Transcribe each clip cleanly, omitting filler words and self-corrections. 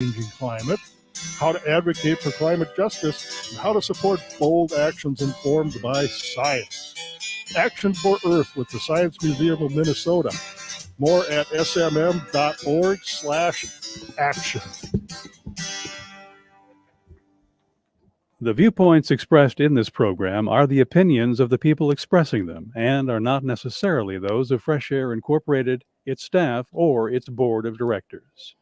changing climate, how to advocate for climate justice, and how to support bold actions informed by science. Action for Earth with the Science Museum of Minnesota. More at smm.org/action. The viewpoints expressed in this program are the opinions of the people expressing them and are not necessarily those of Fresh Air Incorporated, its staff, or its board of directors.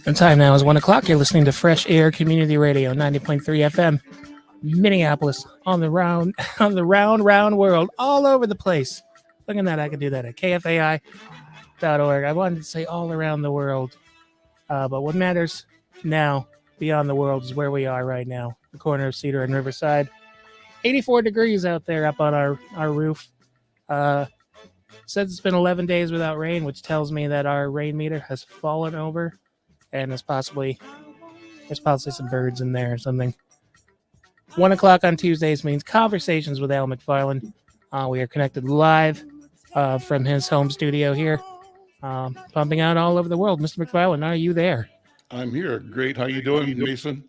The time now is 1 o'clock. You're listening to Fresh Air Community Radio, 90.3 FM, Minneapolis, on the round world, all over the place. Look at that. I can do that at KFAI.org. I wanted to say all around the world. But what matters now beyond the world is where we are right now, the corner of Cedar and Riverside. 84 degrees out there up on our roof. Says it's been 11 days without rain, which tells me that our rain meter has fallen over, and there's possibly some birds in there or something. 1 o'clock on Tuesdays means Conversations with Al McFarlane. We are connected live from his home studio here. Pumping out all over the world. Mr. McFarlane, are you there? I'm here. Great. How you doing, Mason?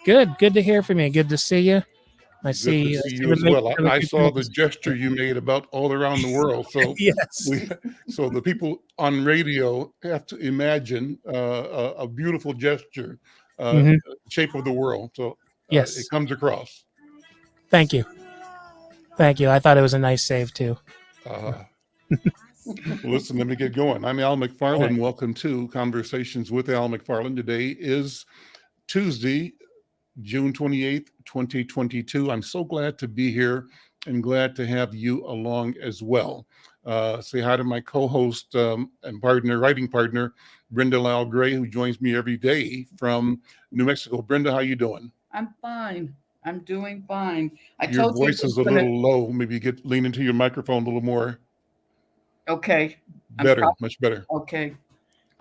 Good. Good to hear from you. Good to see you. I see you as well. I saw the gesture you made about all around the world. So yes. So the people on radio have to imagine a beautiful gesture, shape of the world. So yes, it comes across. Thank you. I thought it was a nice save too. Listen, let me get going. I'm Al McFarlane. Right. Welcome to Conversations with Al McFarlane. Today is Tuesday, June 28th, 2022. I'm so glad to be here and glad to have you along as well. Say hi to my co-host and writing partner, Brenda Lau Gray, who joins me every day from New Mexico. Brenda, how you doing? I'm fine. I'm doing fine. Your voice is a little low. Maybe lean into your microphone a little more. Okay. Much better. Okay.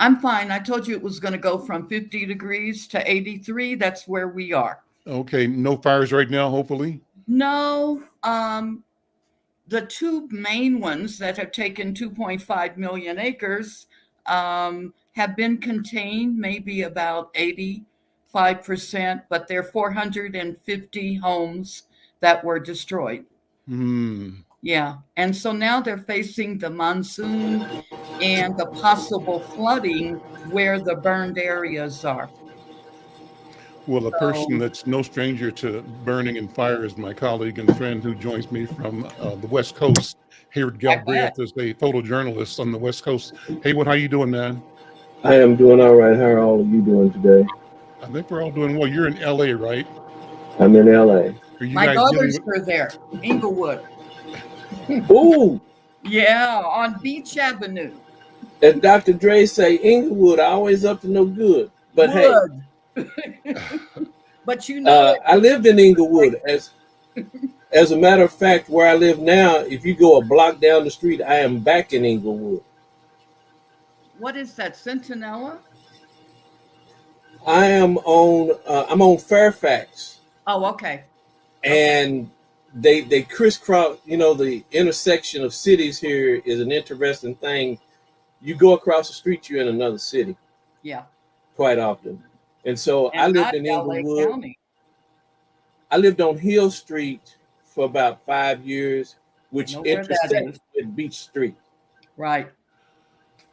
I'm fine. I told you it was going to go from 50 degrees to 83. That's where we are. Okay. No fires right now, hopefully? No. The two main ones that have taken 2.5 million acres have been contained, maybe about 85%, but there are 450 homes that were destroyed. Yeah. And so now they're facing the monsoon and the possible flooding where the burned areas are. Well, a person that's no stranger to burning and fire is my colleague and friend who joins me from the West Coast. Hayward Galbraith is a photojournalist on the West Coast. Hayward, how you doing, man? I am doing all right. How are all of you doing today? I think we're all doing well. You're in LA, right? I'm in LA. My daughters are there, Inglewood. Ooh. Yeah, on Beach Avenue. And Dr. Dre say Inglewood always up to no good. But Wood. Hey. But you know I lived in Inglewood. As a matter of fact, where I live now, if you go a block down the street, I am back in Inglewood. What is that, Centinela? I'm on Fairfax. Oh, okay. And they crisscross, the intersection of cities here is an interesting thing. You go across the street, you're in another city. Yeah. Quite often. And so I lived in Inglewood. I lived on Hill Street for about 5 years, which intersects with Beach Street. Right.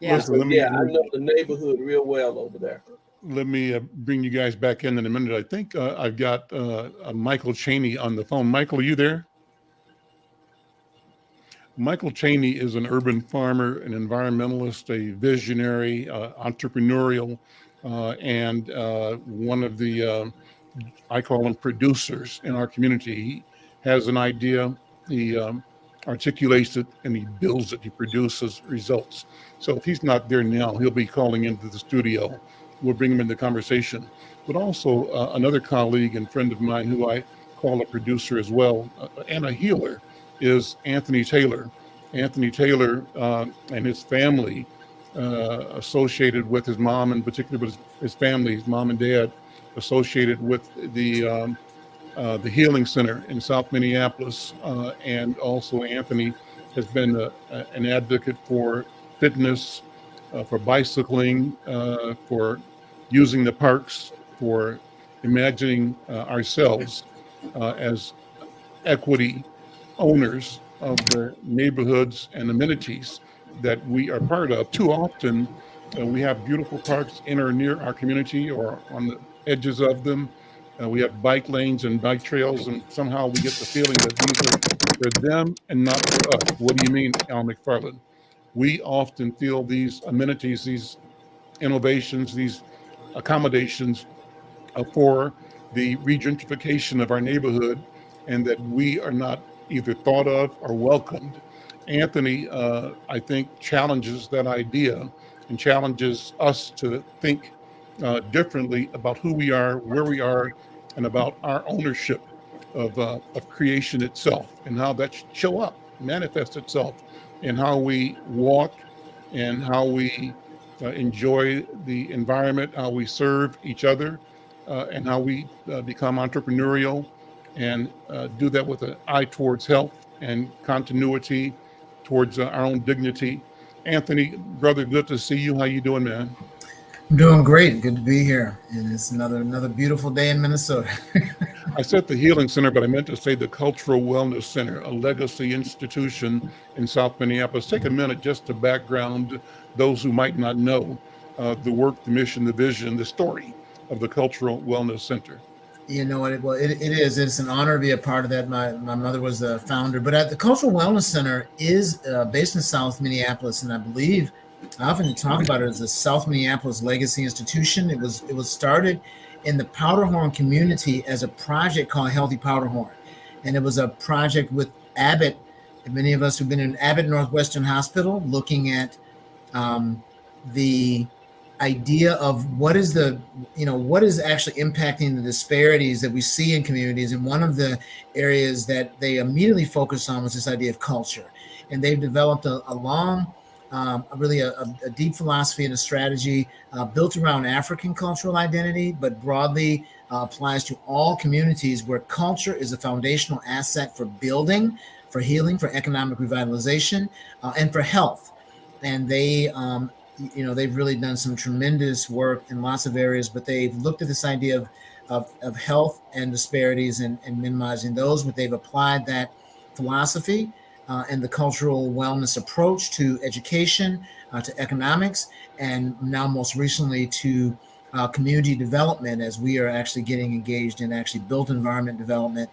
Yeah. Listen, I know the neighborhood real well over there. Let me bring you guys back in a minute. I think I've got Michael Chaney on the phone. Michael, are you there? Michael Chaney is an urban farmer, an environmentalist, a visionary, entrepreneurial, and one of the, I call him producers in our community. He has an idea, he articulates it, and he builds it, he produces results. So if he's not there now, he'll be calling into the studio. We'll bring him into conversation. But also another colleague and friend of mine who I call a producer as well, and a healer, is Anthony Taylor. Anthony Taylor and his family, associated with his mom, in particular with his family, his mom and dad, associated with the Healing Center in South Minneapolis. And also Anthony has been an advocate for fitness, for bicycling, for using the parks, for imagining ourselves as equity owners of the neighborhoods and amenities that we are part of. Too often, we have beautiful parks in or near our community or on the edges of them. We have bike lanes and bike trails, and somehow we get the feeling that these are for them and not for us. What do you mean, Al McFarlane? We often feel these amenities, these innovations, these accommodations for the regentrification of our neighborhood, and that we are not either thought of or welcomed. Anthony, I think, challenges that idea and challenges us to think differently about who we are, where we are, and about our ownership of creation itself and how that should show up, manifest itself in how we walk and how we enjoy the environment, how we serve each other, and how we become entrepreneurial and do that with an eye towards health and continuity towards our own dignity. Anthony, brother, good to see you. How you doing, man? I'm doing great. Good to be here. And it's another beautiful day in Minnesota. I said the Healing Center, but I meant to say the Cultural Wellness Center, a legacy institution in South Minneapolis. Take a minute just to background those who might not know the work, the mission, the vision, the story of the Cultural Wellness Center. You know what? Well, it is. It's an honor to be a part of that. My mother was the founder. But at the Cultural Wellness Center is based in South Minneapolis, and I believe I often talk about it as the South Minneapolis Legacy Institution. It was started in the Powderhorn community as a project called Healthy Powderhorn, and it was a project with Abbott. Many of us who've been in Abbott Northwestern Hospital, looking at the idea of what is actually impacting the disparities that we see in communities. And one of the areas that they immediately focused on was this idea of culture. And they've developed a deep philosophy and a strategy built around African cultural identity, but broadly applies to all communities where culture is a foundational asset for building, for healing, for economic revitalization, and for health. And they've really done some tremendous work in lots of areas, but they've looked at this idea of health and disparities and minimizing those, but they've applied that philosophy and the cultural wellness approach to education, to economics, and now most recently to community development, as we are actually getting engaged in actually built environment development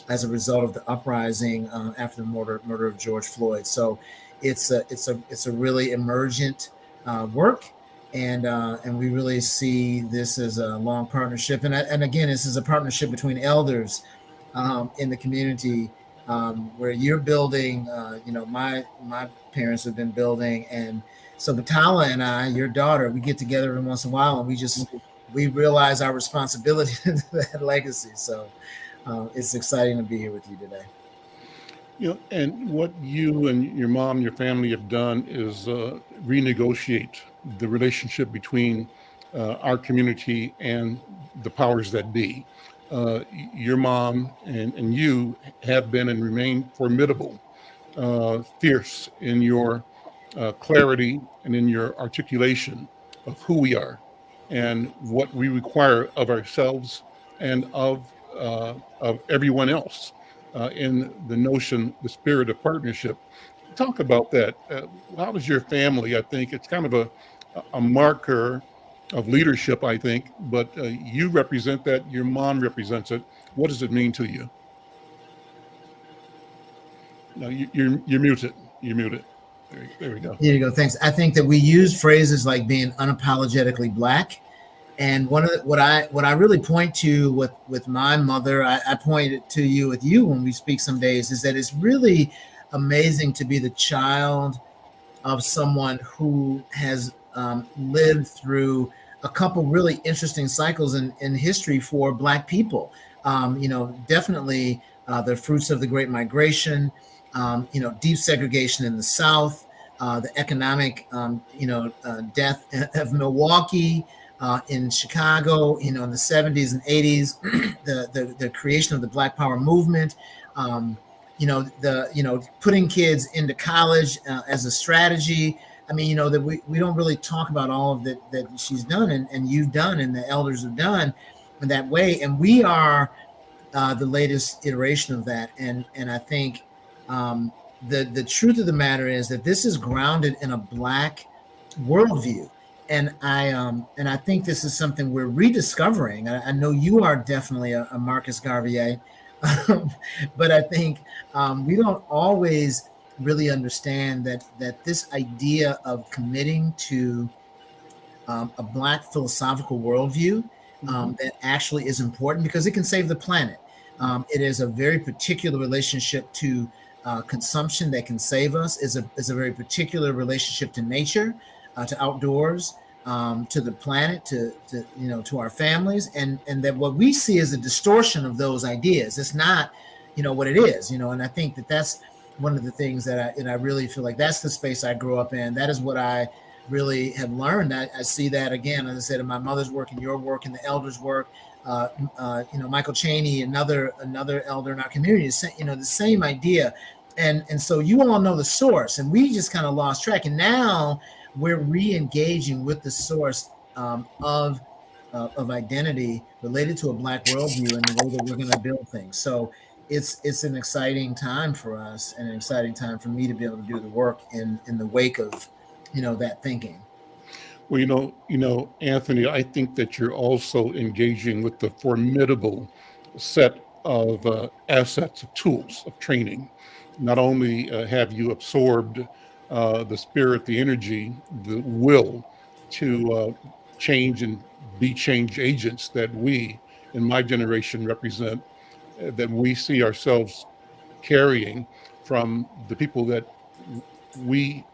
as a result of the uprising after the murder of George Floyd. So it's a really emergent work, and we really see this as a long partnership. And again, this is a partnership between elders in the community, where you're building. My parents have been building, and so Batala and I, your daughter, we get together every once in a while, and we realize our responsibility to that legacy. So it's exciting to be here with you today. And what you and your mom and your family have done is renegotiate the relationship between our community and the powers that be. Your mom and you have been and remain formidable, fierce in your clarity and in your articulation of who we are and what we require of ourselves and of everyone else. In the notion, the spirit of partnership. Talk about that. How does your family, I think it's kind of a marker of leadership, I think, but you represent that, your mom represents it. What does it mean to you? No, you're muted. You're muted. There we go. Here you go. Thanks. I think that we use phrases like being unapologetically Black. And what I really point to with my mother, I point it to you with you when we speak some days, is that it's really amazing to be the child of someone who has lived through a couple really interesting cycles in history for Black people. Definitely the fruits of the Great Migration, deep segregation in the South, the economic, death of Milwaukee. In Chicago, in the 70s and 80s, the creation of the Black Power movement, putting kids into college as a strategy, I mean, that we don't really talk about all of that she's done and you've done and the elders have done in that way. And we are the latest iteration of that. And I think the truth of the matter is that this is grounded in a Black worldview. And I think this is something we're rediscovering. I know you are definitely a Marcus Garvey, but I think we don't always really understand that this idea of committing to a Black philosophical worldview that actually is important because it can save the planet. It is a very particular relationship to consumption that can save us. Is a very particular relationship to nature, to outdoors, to the planet, to our families, and that what we see is a distortion of those ideas. It's not, what it is. And I think that's one of the things that I really feel like that's the space I grew up in. That is what I really have learned. I see that again, as I said, in my mother's work and your work and the elders' work. Michael Chaney, another elder in our community, the same idea. And so you all know the source, and we just kind of lost track. And now we're re-engaging with the source of identity related to a Black worldview and the way that we're going to build things. So it's an exciting time for us and an exciting time for me to be able to do the work in the wake of, that thinking. Well, Anthony, I think that you're also engaging with the formidable set of assets, of tools, of training. Not only have you absorbed the spirit, the energy, the will to change and be change agents that we, in my generation, represent, that we see ourselves carrying from the people that we,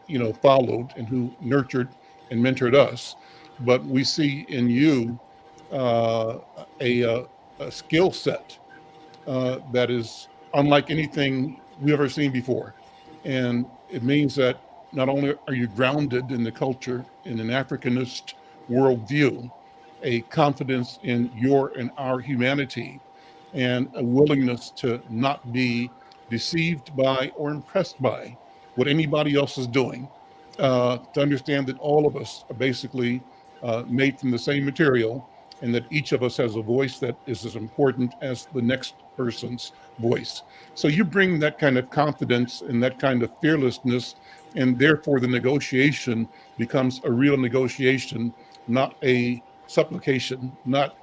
followed and who nurtured and mentored us. But we see in you a skill set that is unlike anything we've ever seen before. And it means that not only are you grounded in the culture, in an Africanist worldview, a confidence in your and our humanity, and a willingness to not be deceived by or impressed by what anybody else is doing, to understand that all of us are basically made from the same material, and that each of us has a voice that is as important as the next person's voice. So you bring that kind of confidence and that kind of fearlessness, and therefore the negotiation becomes a real negotiation, not a supplication, not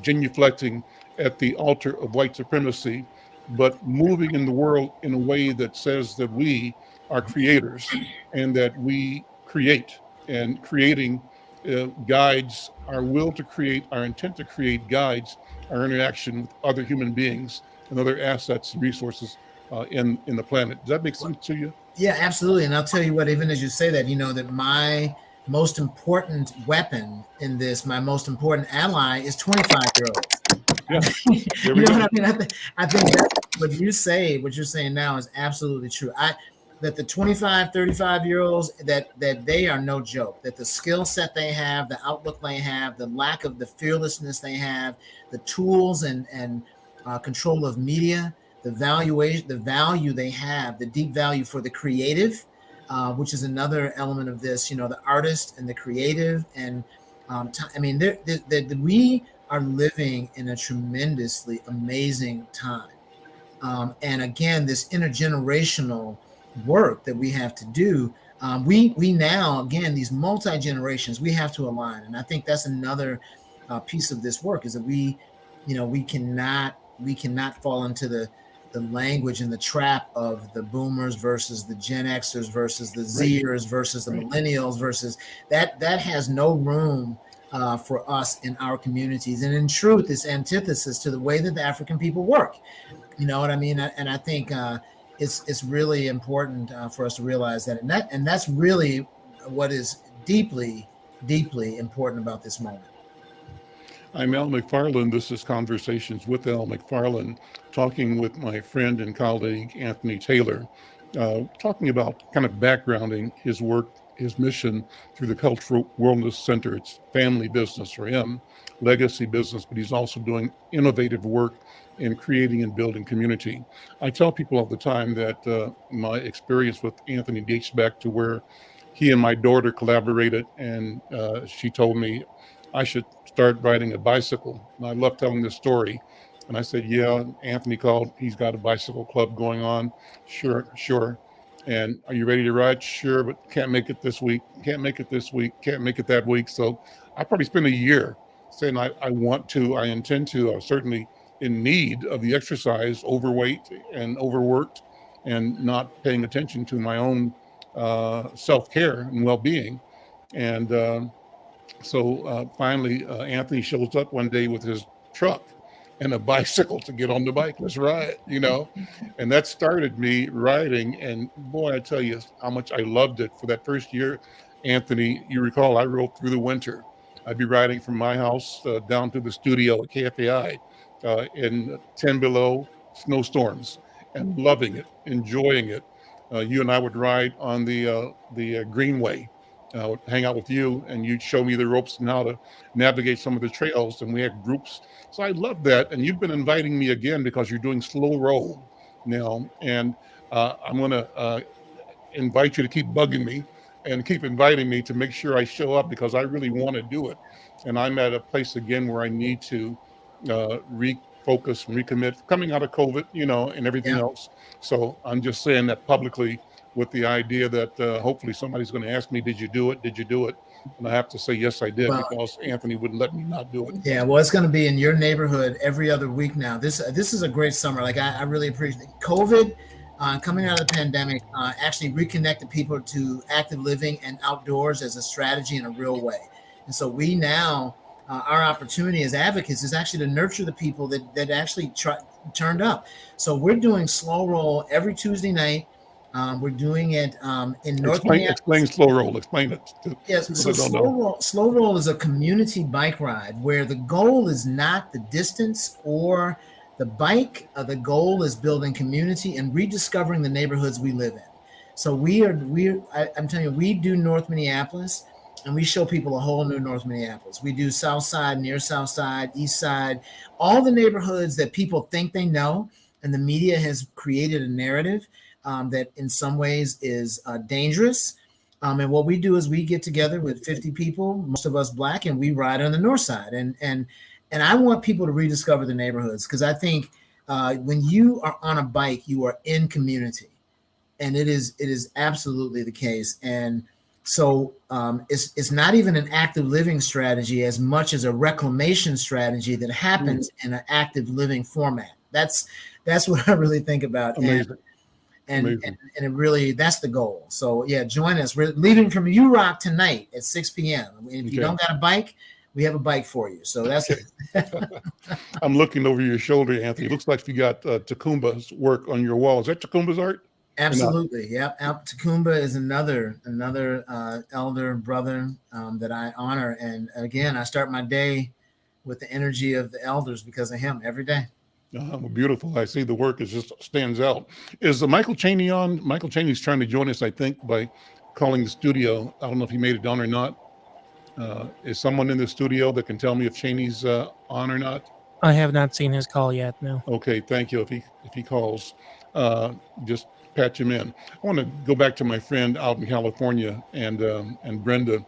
genuflecting at the altar of white supremacy, but moving in the world in a way that says that we are creators and that we create, and creating guides our will to create, our intent to create guides our interaction with other human beings and other assets and resources in the planet. Does that make sense to you? Yeah, absolutely. And I'll tell you what, even as you say that, that my most important weapon in this, my most important ally is 25-year-olds. Yeah. What I mean? I think that what you're saying now is absolutely true. That the 25, 35-year-olds, that they are no joke, that the skill set they have, the outlook they have, the lack of the fearlessness they have, the tools and control of media, the value they have, the deep value for the creative, which is another element of this, the artist and the creative. And we are living in a tremendously amazing time. And again, this intergenerational work that we have to do, we now, again, these multi-generations, we have to align. And I think that's another piece of this work, is that we cannot fall into the language and the trap of the boomers versus the Gen Xers versus the Zers versus the millennials versus that has no room for us in our communities. And in truth, it's antithesis to the way that the African people work. You know what I mean? And I think it's really important for us to realize that. And that's really what is deeply, deeply important about this moment. I'm Al McFarlane. This is Conversations with Al McFarlane, talking with my friend and colleague, Anthony Taylor, talking about kind of backgrounding his work, his mission through the Cultural Wellness Center. It's family business for him, legacy business, but he's also doing innovative work in creating and building community. I tell people all the time that my experience with Anthony dates back to where he and my daughter collaborated, and she told me I should start riding a bicycle. And I love telling this story. And I said, yeah, Anthony called. He's got a bicycle club going on. Sure, sure. And are you ready to ride? Sure, but can't make it this week. Can't make it this week. Can't make it that week. So I probably spent a year saying I want to, I intend to, I'm certainly in need of the exercise, overweight and overworked, and not paying attention to my own self-care and well-being. And so finally, Anthony shows up one day with his truck and a bicycle to get on the bike. Let's ride, you know. And that started me riding. And boy, I tell you how much I loved it. For that first year, Anthony, you recall, I rode through the winter. I'd be riding from my house down to the studio at KFAI in 10 below snowstorms, and loving it, enjoying it. You and I would ride on the Greenway. I would hang out with you, and you'd show me the ropes and how to navigate some of the trails. And we had groups. So I love that. And you've been inviting me again because you're doing slow roll now. And I'm going to invite you to keep bugging me and keep inviting me to make sure I show up, because I really want to do it. And I'm at a place again where I need to refocus and recommit, coming out of COVID, you know, and everything else. So I'm just saying that publicly, with the idea that hopefully somebody's going to ask me, did you do it? Did you do it? And I have to say, yes, I did, because Anthony wouldn't let me not do it. Yeah, well, it's going to be in your neighborhood every other week now. This is a great summer. Like, I really appreciate it. COVID, coming out of the pandemic, actually reconnected people to active living and outdoors as a strategy in a real way. And so we now, our opportunity as advocates is actually to nurture the people that actually turned up. So we're doing slow roll every Tuesday night. We're doing it in North Minneapolis. Explain slow roll. Explain it. Yes. So slow roll is a community bike ride where the goal is not the distance or the bike. The goal is building community and rediscovering the neighborhoods we live in. So I'm telling you, we do North Minneapolis, and we show people a whole new North Minneapolis. We do South Side, near South Side, East Side, all the neighborhoods that people think they know, and the media has created a narrative that in some ways is dangerous. And what we do is we get together with 50 people, most of us Black, and we ride on the North Side. And I want people to rediscover the neighborhoods, because I think when you are on a bike, you are in community, and it is absolutely the case. And so it's not even an active living strategy as much as a reclamation strategy that happens in an active living format. That's what I really think about. Amazing. And it really, that's the goal. So yeah, join us. We're leaving from URock tonight at 6 p.m. If you don't got a bike, we have a bike for you. So that's it. I'm looking over your shoulder, Anthony. It looks like you got Tacumba's work on your wall. Is that Tacumba's art? Absolutely. Yeah. Tacumba is another elder brother that I honor. And again, I start my day with the energy of the elders because of him every day. Beautiful. I see the work just stands out. Is Michael Chaney on? Michael Chaney's trying to join us, I think, by calling the studio. I don't know if he made it on or not. Is someone in the studio that can tell me if Chaney's on or not? I have not seen his call yet. No. Okay, thank you. If he calls, just patch him in. I want to go back to my friend out in California and Brenda.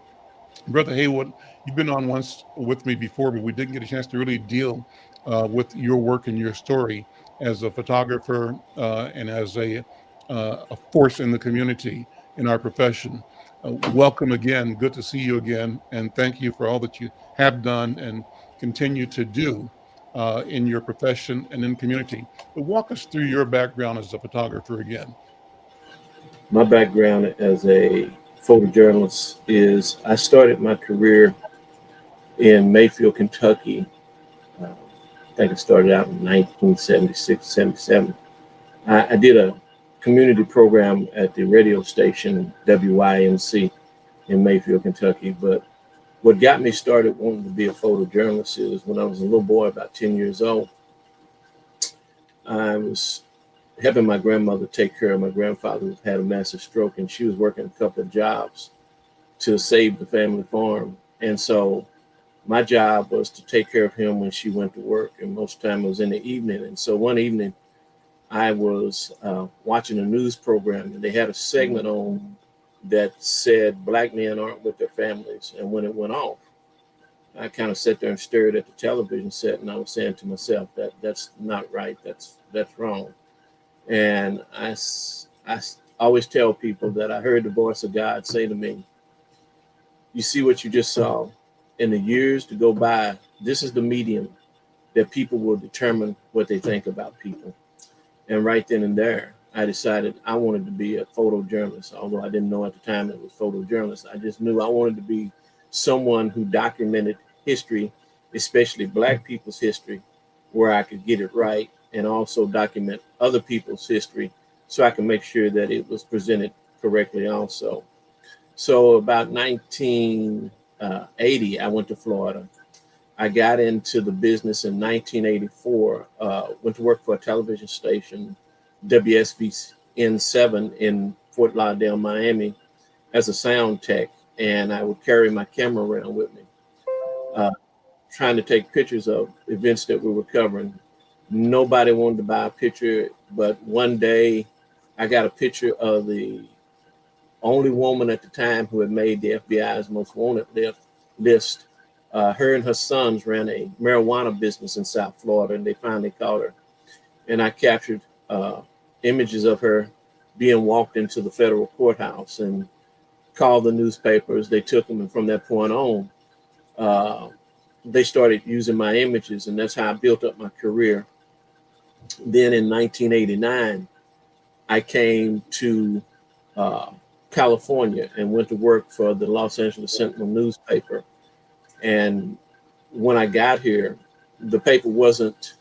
Brother Haywood, you've been on once with me before, but we didn't get a chance to really deal with your work and your story as a photographer and as a force in the community in our profession. Welcome again. Good to see you again. And thank you for all that you have done and continue to do in your profession and in community. But walk us through your background as a photographer again. My background as a photojournalist is I started my career in Mayfield, Kentucky. I think I started out in 1976, 77. I did a community program at the radio station WYNC in Mayfield, Kentucky. But what got me started wanting to be a photojournalist is when I was a little boy, about 10 years old, I was helping my grandmother take care of my grandfather who had a massive stroke, and she was working a couple of jobs to save the family farm. And so my job was to take care of him when she went to work, and most of the time it was in the evening. And so one evening I was watching a news program, and they had a segment on that said black men aren't with their families. And when it went off, I kind of sat there and stared at the television set, and I was saying to myself that that's not right. That's wrong. And I always tell people that I heard the voice of God say to me, you see what you just saw. In the years to go by, this is the medium that people will determine what they think about people. And right then and there, I decided I wanted to be a photojournalist, although I didn't know at the time it was photojournalist. I just knew I wanted to be someone who documented history, especially black people's history, where I could get it right, and also document other people's history so I can make sure that it was presented correctly also. So about 1980, I went to Florida. I got into the business in 1984, went to work for a television station, WSVN7 in Fort Lauderdale, Miami, as a sound tech. And I would carry my camera around with me, trying to take pictures of events that we were covering. Nobody wanted to buy a picture, but one day I got a picture of the only woman at the time who had made the FBI's most wanted list. Her and her sons ran a marijuana business in South Florida, and they finally caught her. And I captured images of her being walked into the federal courthouse and called the newspapers. They took them, and from that point on, they started using my images, and that's how I built up my career. Then in 1989, I came to California and went to work for the Los Angeles Sentinel newspaper. And when I got here, the paper wasn't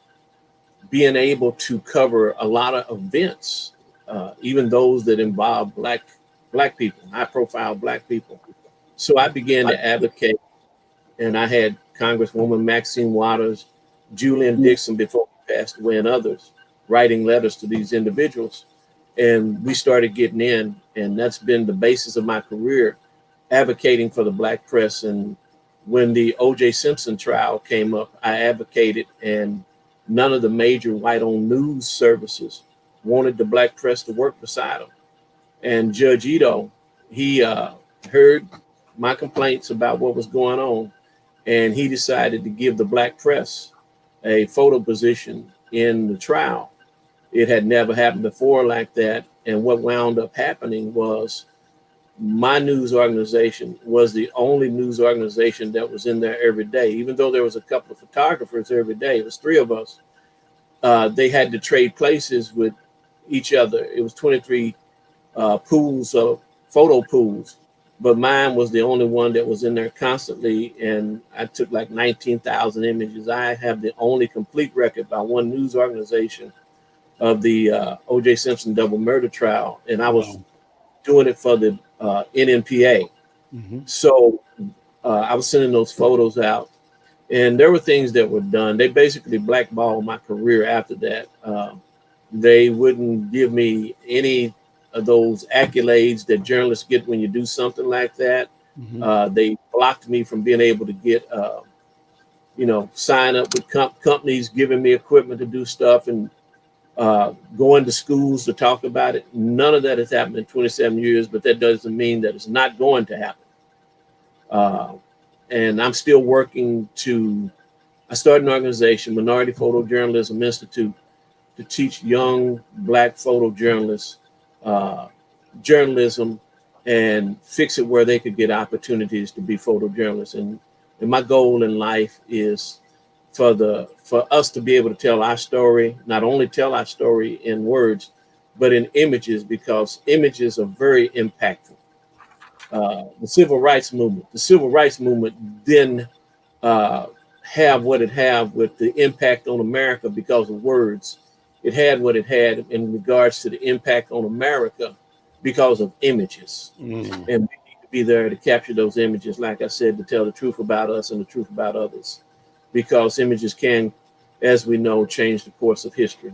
being able to cover a lot of events, even those that involve black people, high profile black people. So I began to advocate, and I had Congresswoman Maxine Waters, Julian Dixon before he passed away, and others writing letters to these individuals. And we started getting in, and that's been the basis of my career, advocating for the black press. And when the O.J. Simpson trial came up, I advocated, and none of the major white-owned news services wanted the black press to work beside them. And Judge Ito, he heard my complaints about what was going on, and he decided to give the black press a photo position in the trial. It had never happened before like that. And what wound up happening was my news organization was the only news organization that was in there every day. Even though there was a couple of photographers every day, it was three of us. They had to trade places with each other. It was 23 pools of photo pools, but mine was the only one that was in there constantly. And I took like 19,000 images. I have the only complete record by one news organization of the O.J. Simpson double murder trial. And I was doing it for the NNPA. Mm-hmm. So I was sending those photos out, and there were things that were done. They basically blackballed my career after that. They wouldn't give me any of those accolades that journalists get when you do something like that. Mm-hmm. They blocked me from being able to get, sign up with companies giving me equipment to do stuff, and going to schools to talk about it. None of that has happened in 27 years, but that doesn't mean that it's not going to happen. And I'm still working I started an organization, Minority Photojournalism Institute, to teach young black photojournalists journalism and fix it where they could get opportunities to be photojournalists. And my goal in life is for us to be able to tell our story, not only tell our story in words, but in images, because images are very impactful. The civil rights movement didn't have what it had with the impact on America because of words. It had what it had in regards to the impact on America because of images. Mm. And we need to be there to capture those images, like I said, to tell the truth about us and the truth about others, because images can, as we know, change the course of history.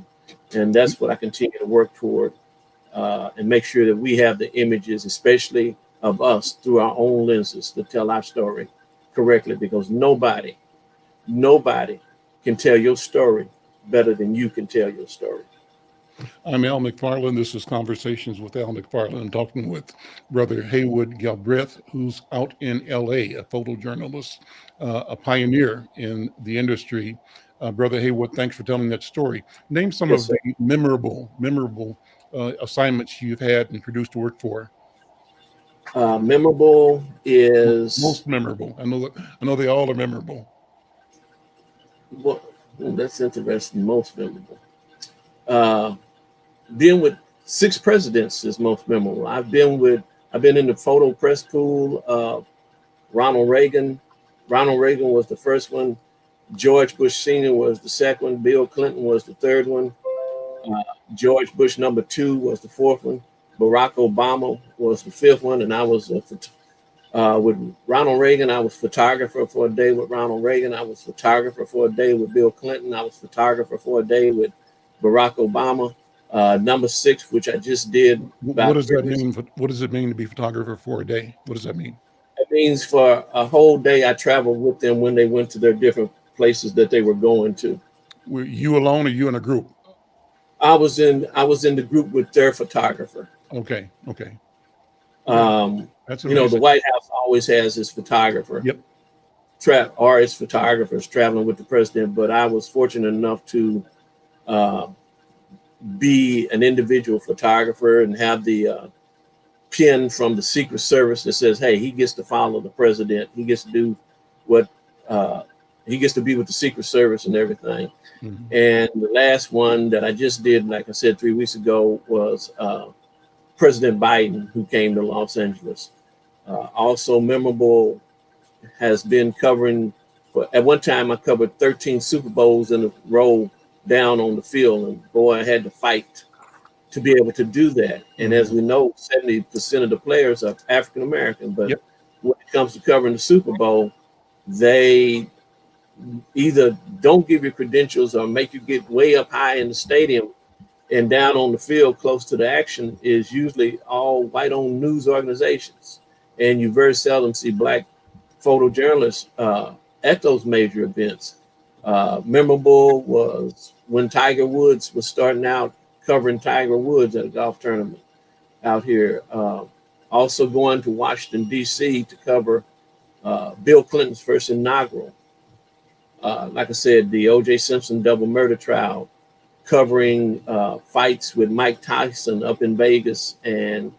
And that's what I continue to work toward, and make sure that we have the images, especially of us, through our own lenses, to tell our story correctly, because nobody can tell your story better than you can tell your story. I'm Al McFarlane. This is Conversations with Al McFarlane. I'm talking with Brother Haywood Galbraith, who's out in LA, a photojournalist, a pioneer in the industry. Brother Haywood, thanks for telling that story. Name some Yes, of sir. the memorable assignments you've had and produced work for. Memorable is Most memorable. I know they all are memorable. well, that's interesting. Most memorable. Uh, being with 6 presidents is most memorable. I've been in the photo press pool of Ronald Reagan. Ronald Reagan was the first one. George Bush Sr. was the second one. Bill Clinton was the third one. George Bush #2 was the fourth one. Barack Obama was the fifth one, and I was with Ronald Reagan. I was photographer for a day with Ronald Reagan. I was photographer for a day with Bill Clinton. I was photographer for a day with Barack Obama. #6, which I just did. What does that mean? What does it mean to be photographer for a day? What does that mean? It means for a whole day I traveled with them when they went to their different places that they were going to. Were you alone or you in a group? I was in the group with their photographer. Okay. That's The White House always has its photographer. Yep. Or its photographers traveling with the president, but I was fortunate enough to be an individual photographer and have the pin from the Secret Service that says, hey, he gets to follow the president. He gets to do what he gets to be with the Secret Service and everything. Mm-hmm. And the last one that I just did, like I said, 3 weeks ago, was President Biden, who came to Los Angeles. Also memorable has been covering, at one time I covered 13 Super Bowls in a row down on the field. And boy, I had to fight to be able to do that. And as we know, 70% of the players are African American. But when it comes to covering the Super Bowl, they either don't give you credentials or make you get way up high in the stadium, and down on the field close to the action is usually all white-owned news organizations. And you very seldom see Black photojournalists at those major events. Memorable was when Tiger Woods was starting out covering Tiger Woods at a golf tournament out here. Also going to Washington, D.C. to cover Bill Clinton's first inaugural. Like I said, the O.J. Simpson double murder trial, covering fights with Mike Tyson up in Vegas, and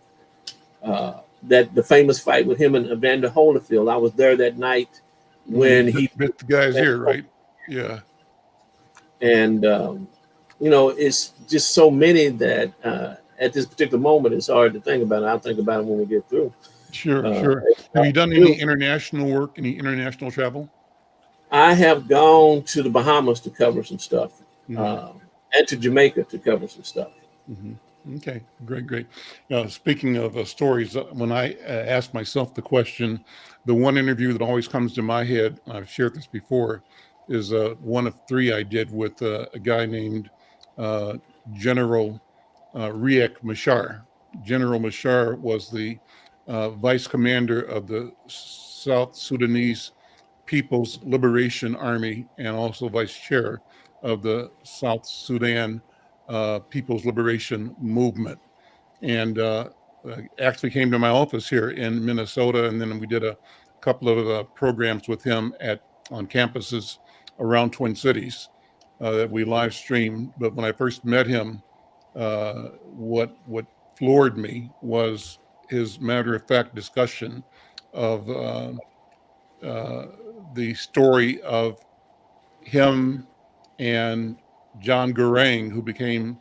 that the famous fight with him and Evander Holyfield. I was there that night when he met the guys here, right? Yeah. And it's just so many that at this particular moment it's hard to think about it. I'll think about it when we get through. Sure. Have you done any international work, any international travel? I have gone to the Bahamas to cover some stuff, and to Jamaica to cover some stuff. Mm-hmm. Okay, great. Speaking of stories, when I ask myself the question, the one interview that always comes to my head, I've shared this before, is one of 3 I did with a guy named General Riek Machar. General Machar was the vice commander of the South Sudanese People's Liberation Army and also vice chair of the South Sudan People's Liberation Movement. And actually came to my office here in Minnesota, and then we did a couple of programs with him on campuses around Twin Cities that we live streamed. But when I first met him, what floored me was his matter-of-fact discussion of the story of him and John Garang, who became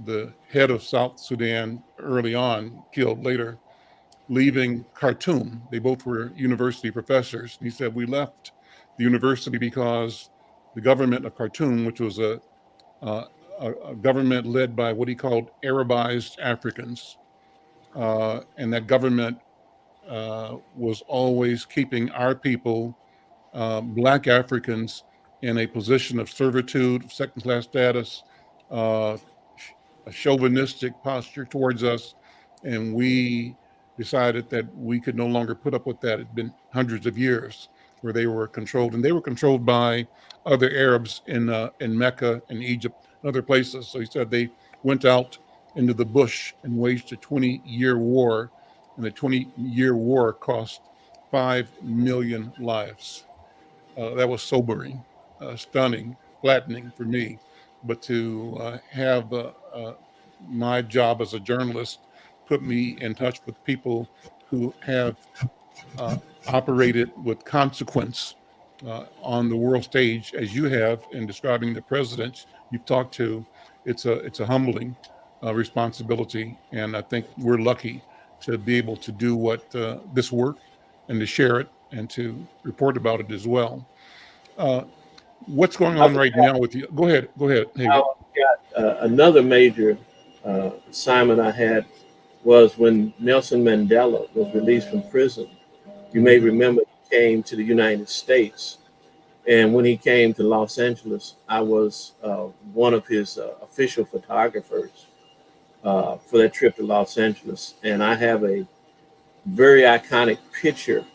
the head of South Sudan early on, killed later, leaving Khartoum. They both were university professors. And he said, we left the university because the government of Khartoum, which was a government led by what he called Arabized Africans, and that government was always keeping our people, Black Africans, in a position of servitude, second-class status, a chauvinistic posture towards us, and we decided that we could no longer put up with that. It had been hundreds of years where they were controlled, and they were controlled by other Arabs in Mecca and Egypt and other places. So he said they went out into the bush and waged a 20-year war, and the 20-year war cost 5 million lives. That was sobering, stunning, flattening for me. But to have my job as a journalist put me in touch with people who have operated with consequence on the world stage, as you have in describing the presidents you've talked to, it's a humbling responsibility, and I think we're lucky to be able to do what this work and to share it and to report about it as well. What's going on right now with you? Go ahead, Hager. Another major assignment I had was when Nelson Mandela was released from prison. You may remember he came to the United States, and when he came to Los Angeles, I was one of his official photographers for that trip to Los Angeles. And I have a very iconic picture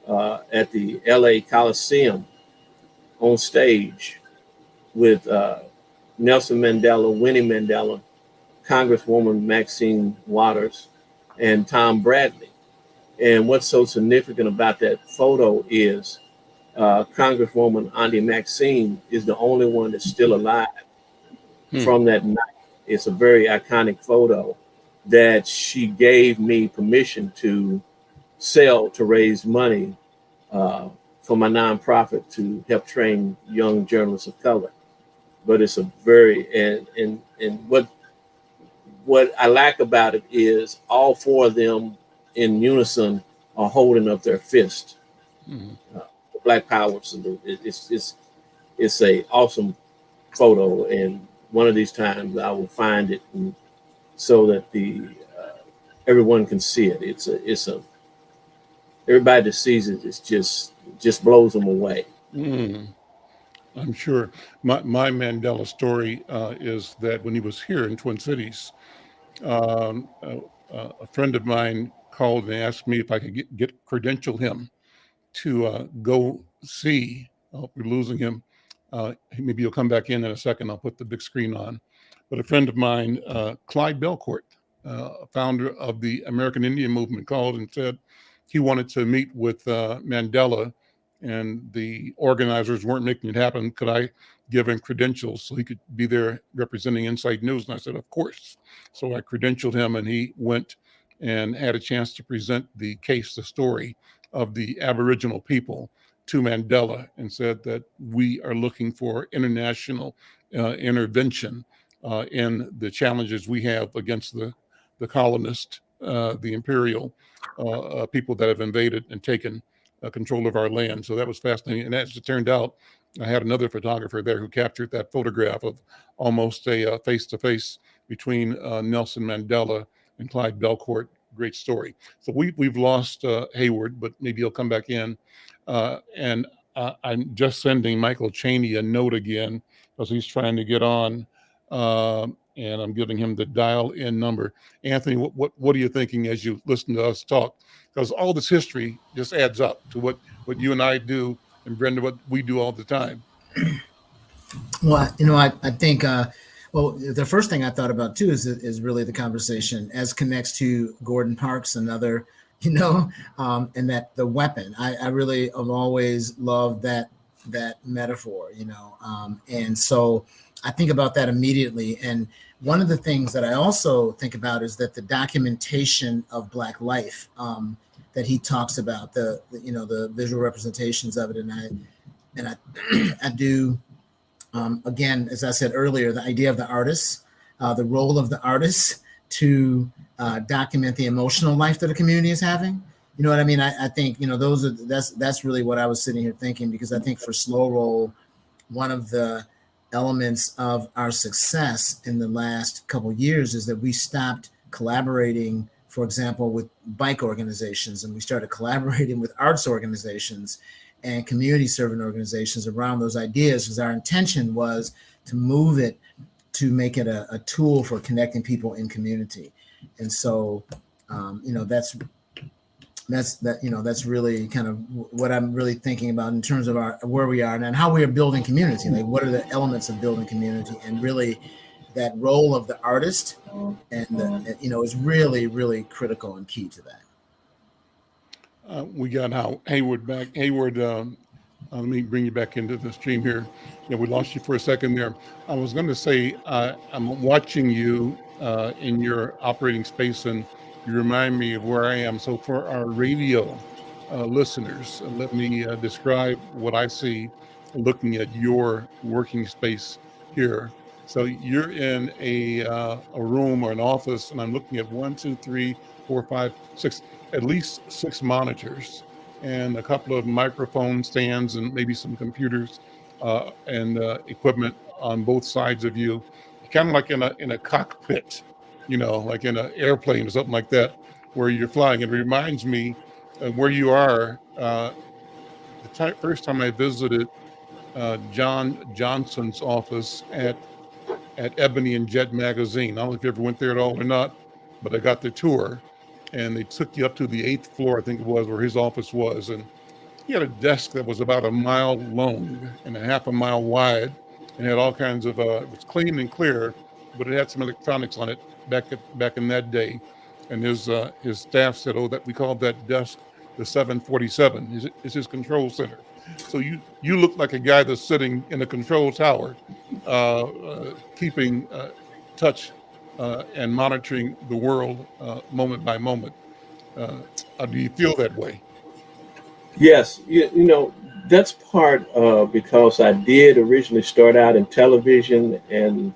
at the LA Coliseum on stage with Nelson Mandela, Winnie Mandela, Congresswoman Maxine Waters, and Tom Bradley. And what's so significant about that photo is Congresswoman Auntie Maxine is the only one that's still alive from that night. It's a very iconic photo that she gave me permission to sell to raise money for my nonprofit to help train young journalists of color. But it's a very, and what I like about it is all four of them in unison are holding up their fist. The Black Power salute. It's a awesome photo, and one of these times I will find it so that the everyone can see it. It's a everybody that sees it, it's just blows them away. I'm sure. My Mandela story is that when he was here in Twin Cities, a friend of mine called and asked me if I could credential him to go see. Oh, we're losing him. Maybe he'll come back in a second. I'll put the big screen on. But a friend of mine, Clyde Belcourt, founder of the American Indian Movement, called and said he wanted to meet with Mandela, and the organizers weren't making it happen. Could I give him credentials so he could be there representing Inside News? And I said, of course. So I credentialed him, and he went and had a chance to present the case, the story of the Aboriginal people to Mandela, and said that we are looking for international intervention in the challenges we have against the colonists, the imperial people that have invaded and taken control of our land. So that was fascinating. And as it turned out, I had another photographer there who captured that photograph of almost a face-to-face between Nelson Mandela and Clyde Belcourt. Great story. So we've lost Hayward, but maybe he'll come back in. And I'm just sending Michael Chaney a note again because he's trying to get on. And I'm giving him the dial-in number. Anthony, what are you thinking as you listen to us talk? Because all this history just adds up to what you and I do, and Brenda, what we do all the time. Well, I think, well, the first thing I thought about too is really the conversation as connects to Gordon Parks, another, and that the weapon. I really have always loved that metaphor, and so I think about that immediately. And one of the things that I also think about is that the documentation of Black life that he talks about, the visual representations of it, and I do. Again, as I said earlier, the idea of the artist, the role of the artist to document the emotional life that a community is having. You know what I mean? I think that's really what I was sitting here thinking, because I think for Slow Roll, one of the elements of our success in the last couple of years is that we stopped collaborating, for example, with bike organizations, and we started collaborating with arts organizations and community serving organizations around those ideas, because our intention was to move it, to make it a tool for connecting people in community. And so, that's really kind of what I'm really thinking about in terms of where we are and how we are building community. Like, what are the elements of building community? And really that role of the artist, and is really, really critical and key to that. We got Hayward back. Hayward, let me bring you back into the stream here. Yeah, we lost you for a second there. I was going to say, I'm watching you in your operating space, and you remind me of where I am. So for our radio listeners, let me describe what I see looking at your working space here. So you're in a room or an office, and I'm looking at 1, 2, 3, 4, 5, 6, at least 6 monitors and a couple of microphone stands and maybe some computers and equipment on both sides of you, kind of like in a cockpit, like in an airplane or something like that, where you're flying. It reminds me of where you are. First time I visited John Johnson's office at Ebony and Jet magazine. I don't know if you ever went there at all or not, but I got the tour, and they took you up to the 8th floor, I think it was, where his office was. And he had a desk that was about a mile long and a half a mile wide, and had all kinds of, it was clean and clear, but it had some electronics on it back in that day. And his staff said, oh, that we called that desk the 747. Is his control center. So you look like a guy that's sitting in a control tower, keeping touch and monitoring the world moment by moment. Do you feel that way? Yes, that's part of because I did originally start out in television, and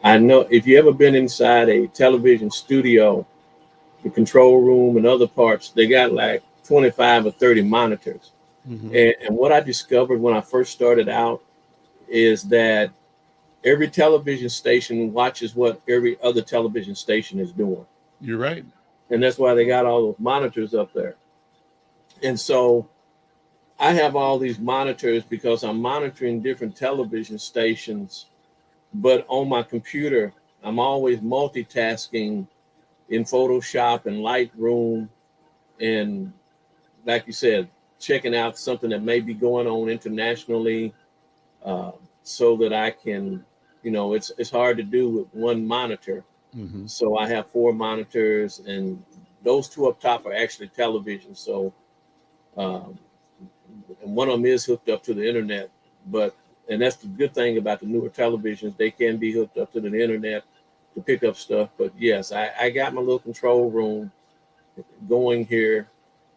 I know if you ever been inside a television studio, the control room and other parts, they got like 25 or 30 monitors. Mm-hmm. And what I discovered when I first started out is that every television station watches what every other television station is doing. You're right. And that's why they got all those monitors up there. And so I have all these monitors because I'm monitoring different television stations, but on my computer, I'm always multitasking in Photoshop and Lightroom, and like you said, checking out something that may be going on internationally, so that I can, it's hard to do with one monitor. Mm-hmm. So I have 4 monitors, and those 2 up top are actually television. So, and one of them is hooked up to the internet, and that's the good thing about the newer televisions. They can be hooked up to the internet to pick up stuff. But yes, I got my little control room going here.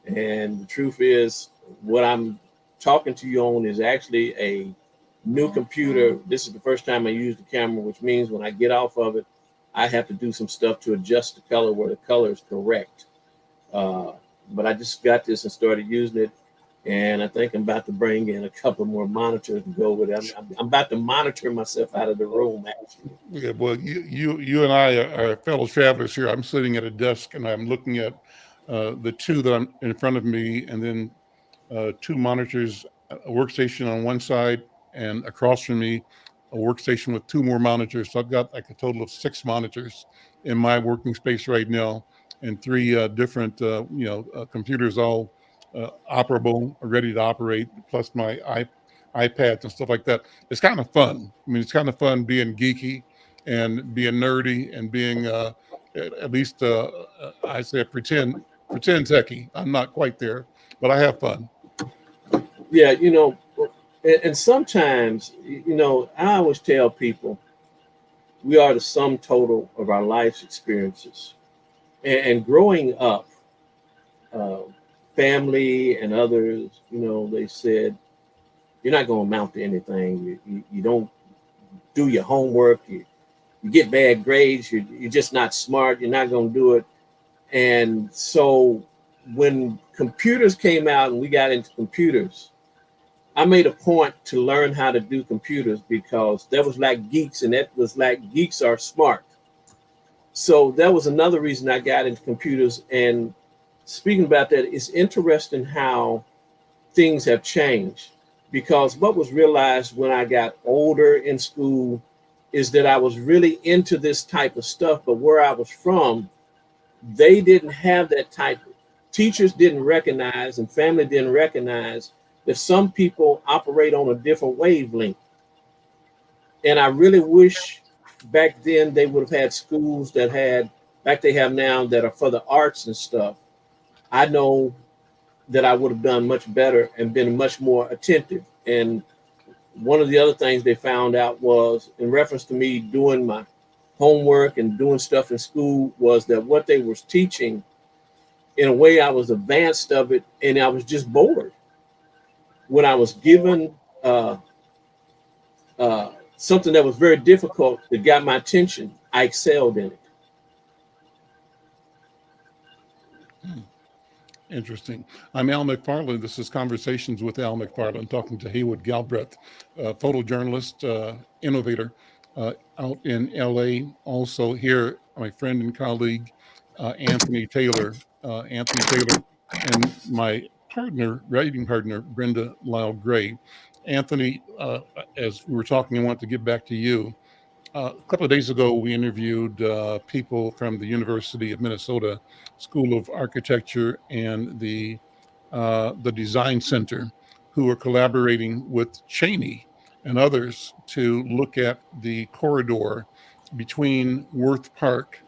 And the truth is, what I'm talking to you on is actually a new computer. This is the first time I use the camera, which means when I get off of it, I have to do some stuff to adjust the color where the color is correct. But I just got this and started using it. And I think I'm about to bring in a couple more monitors to go with it. I'm about to monitor myself out of the room, actually. Yeah, well, you and I are fellow travelers here. I'm sitting at a desk, and I'm looking at the 2 that I'm in front of me, and then 2 monitors, a workstation on one side, and across from me, a workstation with 2 more monitors. So I've got like a total of 6 monitors in my working space right now, and 3 different, computers, all operable, ready to operate, plus my iPads and stuff like that. It's kind of fun. I mean, it's kind of fun being geeky and being nerdy and being at least I say pretend techie. I'm not quite there, but I have fun. Yeah, and sometimes, I always tell people we are the sum total of our life's experiences. And growing up, family and others, they said, you're not going to amount to anything. You don't do your homework. You get bad grades. You're just not smart. You're not going to do it. And so when computers came out and we got into computers, I made a point to learn how to do computers because that was like geeks, and that was like geeks are smart. So that was another reason I got into computers. And speaking about that, it's interesting how things have changed, because what was realized when I got older in school is that I was really into this type of stuff, but where I was from, they didn't have that type. Teachers didn't recognize, and family didn't recognize that some people operate on a different wavelength. And I really wish back then they would have had schools that had, like they have now, that are for the arts and stuff. I know that I would have done much better and been much more attentive. And one of the other things they found out was, in reference to me doing my homework and doing stuff in school, was that what they was teaching, in a way, I was advanced of it, and I was just bored. When I was given something that was very difficult that got my attention, I excelled in it. Interesting. I'm Al McFarlane. This is Conversations with Al McFarlane, talking to Haywood Galbraith, photojournalist, innovator out in LA. Also here, my friend and colleague, Anthony Taylor. Anthony Taylor and my writing partner, Brenda Lyle Gray. Anthony, as we were talking, I want to get back to you. A couple of days ago, we interviewed people from the University of Minnesota School of Architecture and the Design Center, who are collaborating with Chaney and others to look at the corridor between Worth Park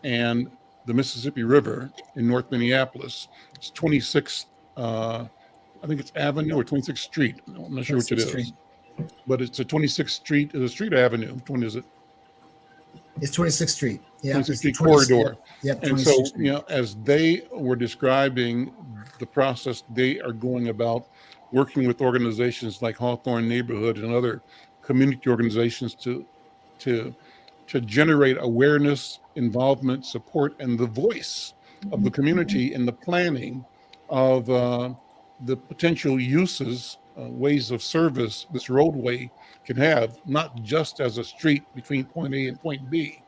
and the Mississippi River in North Minneapolis. It's 26th, I think it's Avenue or 26th Street. I'm not sure which it is. Street. But it's a 26th Street. It's a street avenue. Which one is it? It's 26th Street. Yeah, 26th Street corridor. Yep. And so, you know, as they were describing the process they are going about, working with organizations like Hawthorne Neighborhood and other community organizations to generate awareness, involvement, support, and the voice of the community in the planning of the potential uses, ways of service this roadway can have, not just as a street between point A and point B,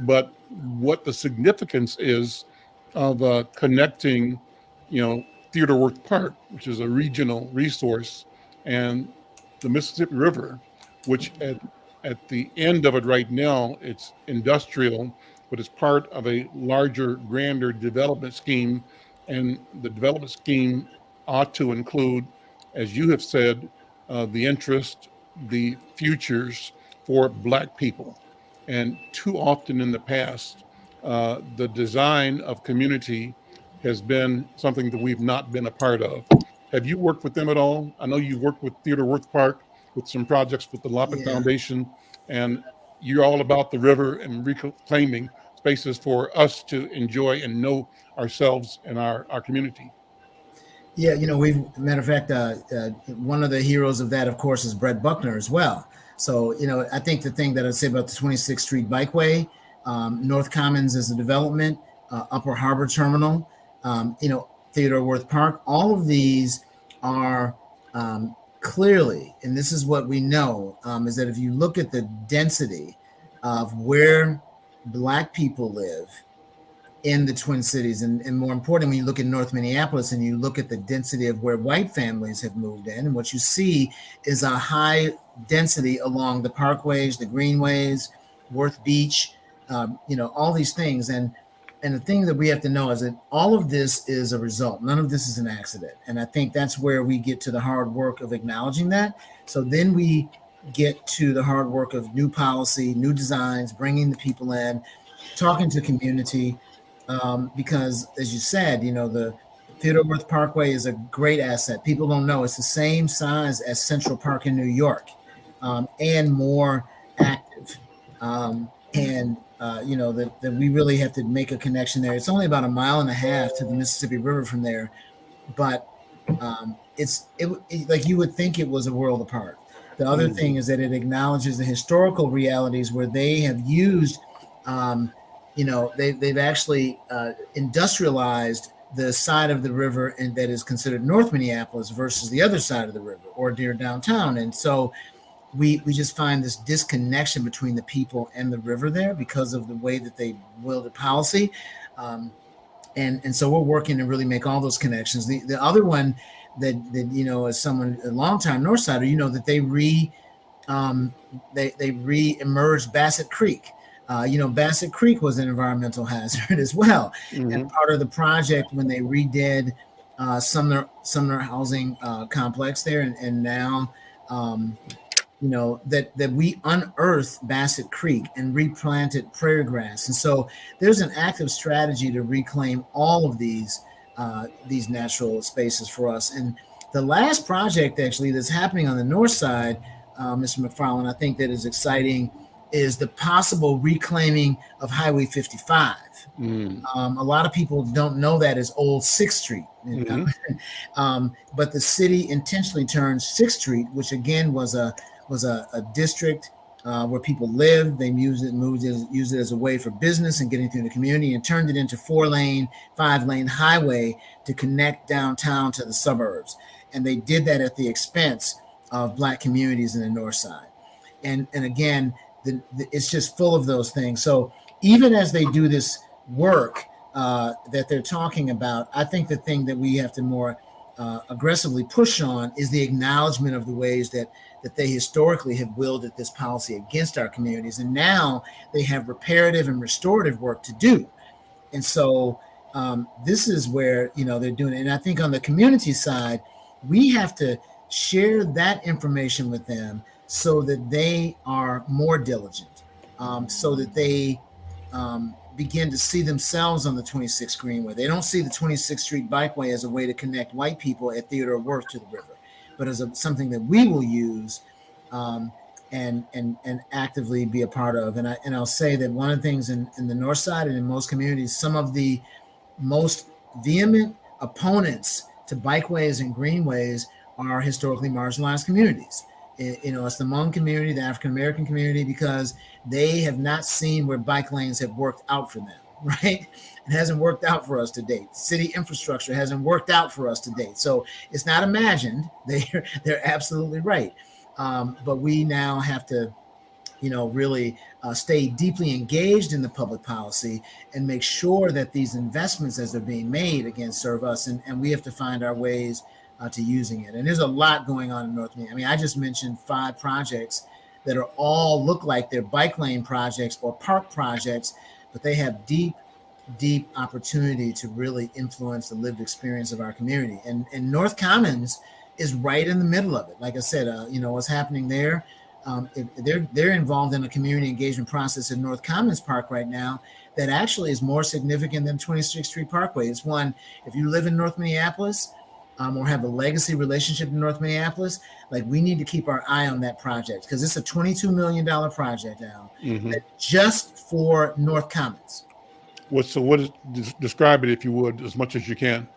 but what the significance is of connecting, you know, Theodore Worth Park, which is a regional resource, and the Mississippi River, which at the end of it right now, it's industrial, but it's part of a larger, grander development scheme. And the development scheme ought to include, as you have said, the interest, the futures for Black people. And too often in the past, the design of community has been something that we've not been a part of. Have you worked with them at all? I know you've worked with Theodore Worth Park with some projects with the Loppet Foundation, and you're all about the river and reclaiming spaces for us to enjoy and know ourselves and our community. Yeah, you know, matter of fact, one of the heroes of that, of course, is Brett Buckner as well. So, you know, I think the thing that I'd say about the 26th Street Bikeway, North Commons is a development, Upper Harbor Terminal, you know, Theodore Worth Park, all of these are clearly, and this is what we know, is that if you look at the density of where Black people live in the Twin Cities, and more importantly, when you look at North Minneapolis and you look at the density of where white families have moved in, and what you see is a high density along the parkways, the greenways, Worth Beach, you know, all these things. And the thing that we have to know is that all of this is a result. None of this is an accident. And I think that's where we get to the hard work of acknowledging that. So then we get to the hard work of new policy, new designs, bringing the people in, talking to community, because as you said, you know, the Theodore Worth Parkway is a great asset. People don't know it's the same size as Central Park in New York, and more active. You know, that we really have to make a connection there. It's only about 1.5 miles to the Mississippi River from there, but it's like you would think it was a world apart. The other thing is that it acknowledges the historical realities where they have used, you know, they've actually industrialized the side of the river and that is considered North Minneapolis versus the other side of the river or near downtown. And so we just find this disconnection between the people and the river there because of the way that they wielded policy. And so we're working to really make all those connections. The other one that you know, as someone a longtime Northsider, you know, that they re-emerged Bassett Creek. You know, Bassett Creek was an environmental hazard as well. Mm-hmm. And part of the project when they redid Sumner Housing Complex there, and now, that we unearthed Bassett Creek and replanted prairie grass. And so there's an active strategy to reclaim all of these natural spaces for us. And the last project actually that's happening on the north side, Mr. McFarlane, I think that is exciting, is the possible reclaiming of Highway 55. A lot of people don't know that as Old 6th Street. But the city intentionally turned 6th Street, which again was a district where people lived. They used it as a way for business and getting through the community, and turned it into 4-lane, 5-lane highway to connect downtown to the suburbs. And they did that at the expense of Black communities in the north side. And again, it's just full of those things. So even as they do this work that they're talking about, I think the thing that we have to more aggressively push on is the acknowledgement of the ways that they historically have wielded this policy against our communities. And now they have reparative and restorative work to do. And so this is where, they're doing it. And I think on the community side, we have to share that information with them so that they are more diligent, so that they begin to see themselves on the 26th Greenway. They don't see the 26th Street Bikeway as a way to connect white people at Theodore Wirth to the river, but as something that we will use and actively be a part of. And I'll say that one of the things in the north side and in most communities, some of the most vehement opponents to bikeways and greenways are historically marginalized communities. It's the Hmong community, the African American community, because they have not seen where bike lanes have worked out for them, right? It hasn't worked out for us to date. City infrastructure hasn't worked out for us to date. So it's not imagined. They're absolutely right. But we now have to, really stay deeply engaged in the public policy and make sure that these investments as they're being made, again, serve us. And we have to find our ways to using it. And there's a lot going on in North Miami. I mean, I just mentioned 5 projects that are all look like they're bike lane projects or park projects, but they have deep opportunity to really influence the lived experience of our community. And North Commons is right in the middle of it. Like I said, what's happening there, they're involved in a community engagement process in North Commons Park right now that actually is more significant than 26th Street Parkway. It's one, if you live in North Minneapolis, or have a legacy relationship in North Minneapolis, like we need to keep our eye on that project because it's a $22 million project now, just for North Commons. Describe it, if you would, as much as you can.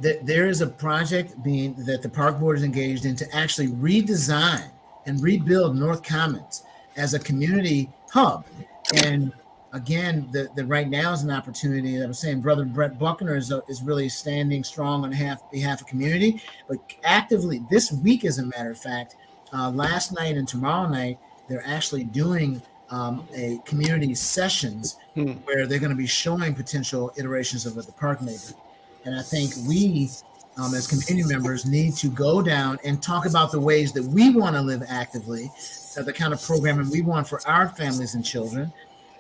There is a project that the park board is engaged in to actually redesign and rebuild North Commons as a community hub. And again, the right now is an opportunity. I was saying, Brother Brett Buckner is really standing strong on behalf of community, but actively this week, as a matter of fact, last night and tomorrow night, they're actually doing a community sessions where they're going to be showing potential iterations of what the park may be. And I think we, as community members, need to go down and talk about the ways that we want to live actively, the kind of programming we want for our families and children.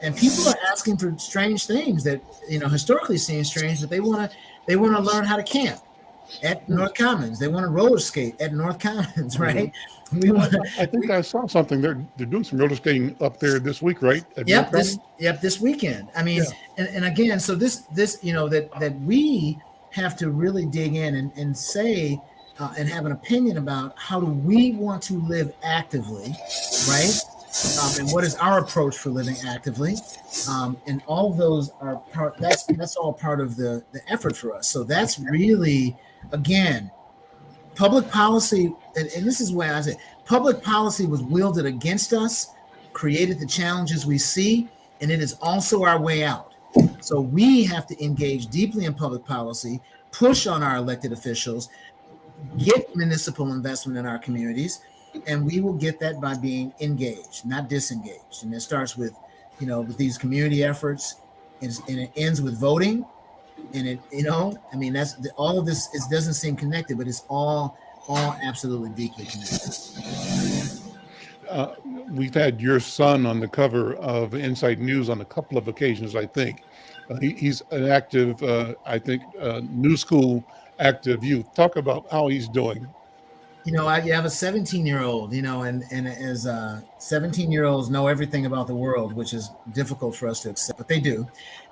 And people are asking for strange things that, historically seem strange, but they want to learn how to camp at North Commons. They want to roller skate at North Commons, right? I think I saw something. They're doing some roller skating up there this week, right? This weekend. I mean, and again, so this that we have to really dig in and say and have an opinion about how do we want to live actively, right? And what is our approach for living actively? And all of those are part. That's all part of the effort for us. So that's really, again, public policy. And this is where I say public policy was wielded against us, created the challenges we see, and it is also our way out. So we have to engage deeply in public policy, push on our elected officials, get municipal investment in our communities. And we will get that by being engaged, not disengaged. And it starts with, with these community efforts, and it ends with voting. And that's all of this. It doesn't seem connected, but it's all absolutely deeply connected. We've had your son on the cover of Inside News on a couple of occasions, I think. He's an active, New School active youth. Talk about how he's doing. you have a 17-year-old, and as 17-year-olds know everything about the world, which is difficult for us to accept, but they do.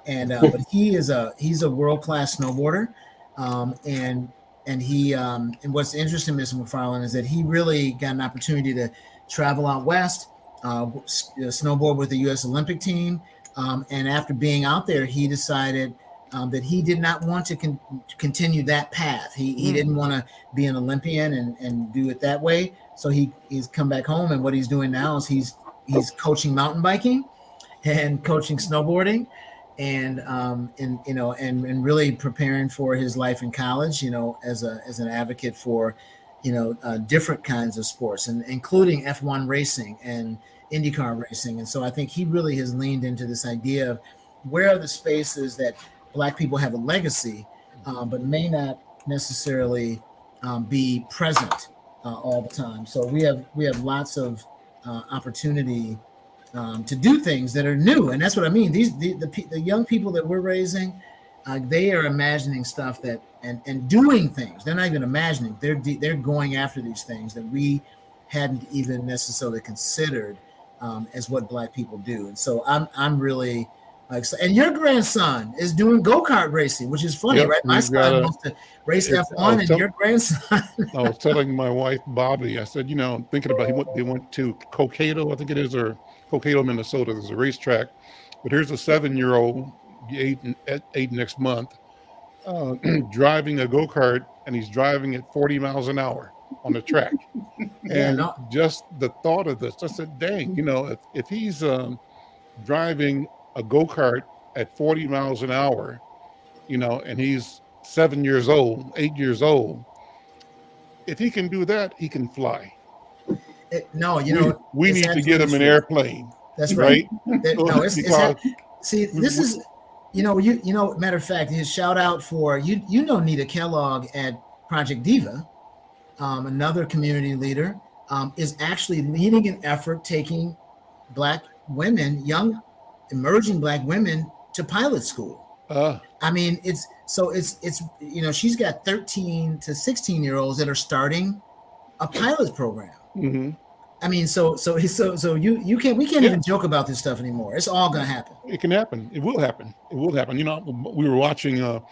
And but he's a world-class snowboarder, and he and what's interesting, Mr. McFarlane, is that he really got an opportunity to travel out west, snowboard with the U.S. Olympic team, and after being out there, he decided that he did not want to continue that path. He didn't want to be an Olympian and do it that way. So he's come back home, and what he's doing now is he's coaching mountain biking and coaching snowboarding, and really preparing for his life in college. As an advocate for different kinds of sports, and including F1 racing and IndyCar racing. And so I think he really has leaned into this idea of where are the spaces that Black people have a legacy, but may not necessarily be present all the time. So we have lots of opportunity to do things that are new, and that's what I mean. The young people that we're raising, they are imagining stuff and doing things. They're not even imagining. They're going after these things that we hadn't even necessarily considered as what Black people do. And so I'm really. And your grandson is doing go-kart racing, which is funny, right? My son wants to race F1, and your grandson. I was telling my wife, Bobby, I said, thinking about they went to Cokato, I think it is, or Cokato, Minnesota. There's a racetrack. But here's a 7-year-old, eight next month, driving a go-kart, and he's driving at 40 miles an hour on the track. Just the thought of this, I said, dang, if he's driving a go-kart at 40 miles an hour, and he's 7 years old, 8 years old. If he can do that, he can fly. We need to get him an airplane. That's right. See, this is, matter of fact, his shout out for, Nita Kellogg at Project Diva, another community leader, is actually leading an effort taking Black women, young emerging Black women, to pilot school. I mean, it's she's got 13 to 16-year-olds that are starting a pilot program. Mm-hmm. I mean, so we can't even joke about this stuff anymore. It's all going to happen. It can happen. It will happen. It will happen. We were watching I